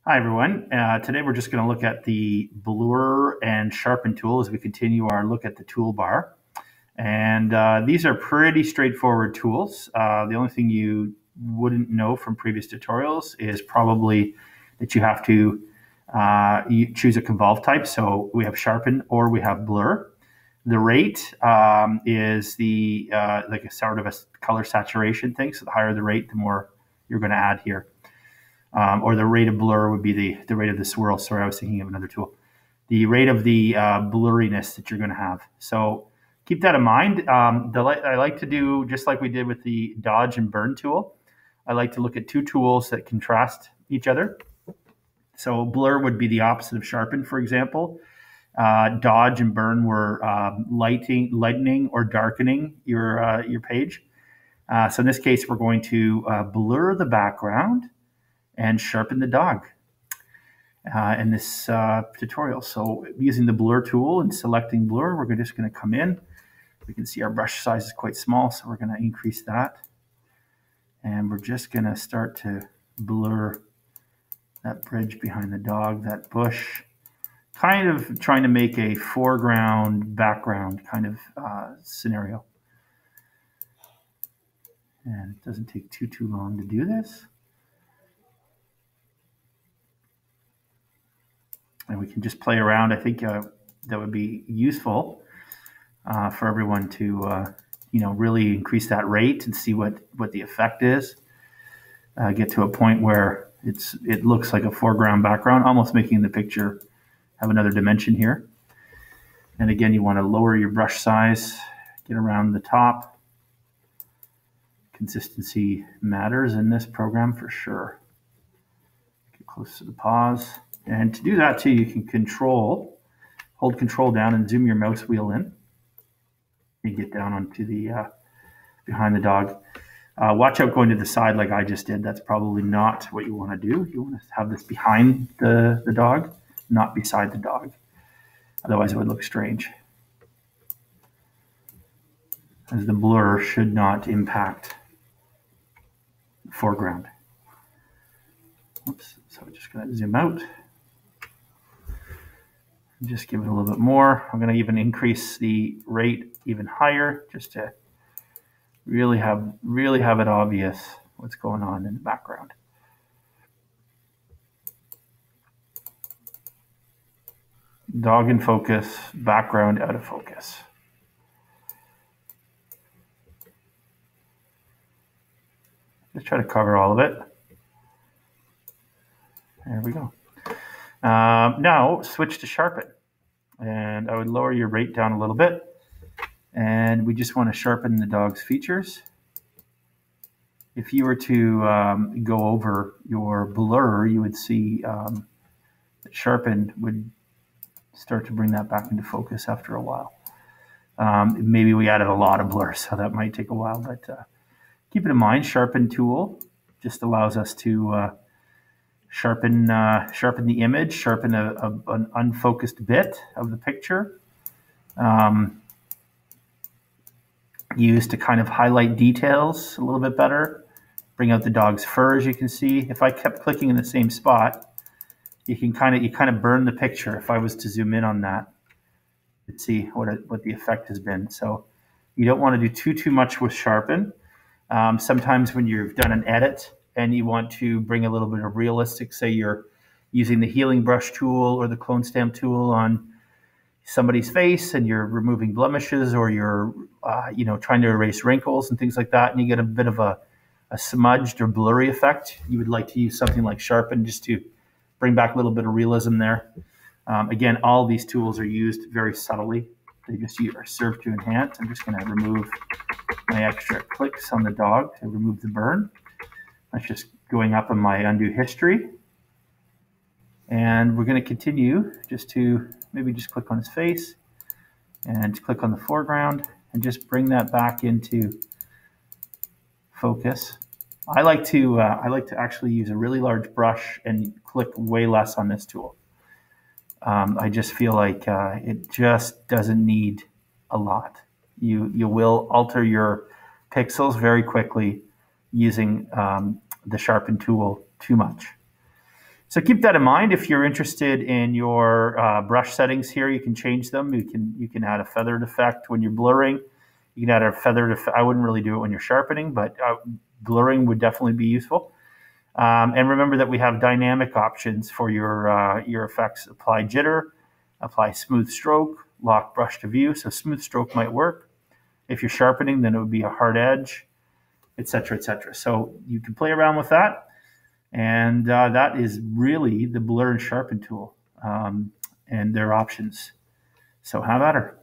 Hi everyone. Today we're just going to look at the Blur and Sharpen tool as we continue our look at the toolbar. And these are pretty straightforward tools. The only thing you wouldn't know from previous tutorials is probably that you have to you choose a convolve type. So we have Sharpen or we have Blur. The rate is the like a sort of a color saturation thing. So the higher the rate, the more you're going to add here. Or the rate of blur would be the rate of the swirl. Sorry, I was thinking of another tool. The rate of the blurriness that you're going to have. So keep that in mind. I like to do, just like we did with the dodge and burn tool, I like to look at two tools that contrast each other. So blur would be the opposite of sharpen, for example. Dodge and burn were lightening or darkening your page. So in this case, we're going to blur the background and sharpen the dog in this tutorial. So using the blur tool and selecting blur, we're just going to come in. We can see our brush size is quite small, so we're going to increase that. And we're just going to start to blur that bridge behind the dog, that bush, kind of trying to make a foreground, background kind of scenario. And it doesn't take too long to do this. And we can just play around. I think that would be useful for everyone to, really increase that rate and see what the effect is. Get to a point where it looks like a foreground background, almost making the picture have another dimension here. And again, you want to lower your brush size, get around the top. Consistency matters in this program for sure. Get close to the paws. And to do that too, you can hold control down and zoom your mouse wheel in. You get down onto the behind the dog. Watch out going to the side like I just did. That's probably not what you want to do. You want to have this behind the dog, not beside the dog. Otherwise it would look strange. As the blur should not impact the foreground. Oops, so we're just going to zoom out. Just give it a little bit more. I'm going to even increase the rate even higher, just to really have it obvious what's going on in the background. Dog in focus, background out of focus. Just try to cover all of it. There we go. Now switch to sharpen, and I would lower your rate down a little bit, and we just want to sharpen the dog's features. If you were to go over your blur, you would see that sharpen would start to bring that back into focus after a while. Maybe we added a lot of blur, so that might take a while, but keep it in mind, sharpen tool just allows us to sharpen the image, sharpen an unfocused bit of the picture. Used to kind of highlight details a little bit better, bring out the dog's fur, as you can see. If I kept clicking in the same spot, you kind of burn the picture. If I was to zoom in on that, you'd see what the effect has been. So you don't want to do too much with sharpen. Sometimes when you've done an edit and you want to bring a little bit of realistic, say you're using the healing brush tool or the clone stamp tool on somebody's face and you're removing blemishes, or you're trying to erase wrinkles and things like that, and you get a bit of a smudged or blurry effect, you would like to use something like sharpen just to bring back a little bit of realism there. Again, all these tools are used very subtly. They just serve to enhance. I'm just going to remove my extra clicks on the dog to remove the burn. That's just going up in my undo history. And we're going to continue just to maybe just click on his face and click on the foreground and just bring that back into focus. I like to actually use a really large brush and click way less on this tool. I just feel like it just doesn't need a lot. You will alter your pixels very quickly using the sharpen tool too much. So keep that in mind. If you're interested in your brush settings here, you can change them. You can add a feathered effect when you're blurring. You can add a feathered effect. I wouldn't really do it when you're sharpening, but blurring would definitely be useful. And remember that we have dynamic options for your effects. Apply jitter, apply smooth stroke, lock brush to view. So smooth stroke might work. If you're sharpening, then it would be a hard edge, etc., etc. So you can play around with that. And that is really the Blur and Sharpen tool and their options. So have at her.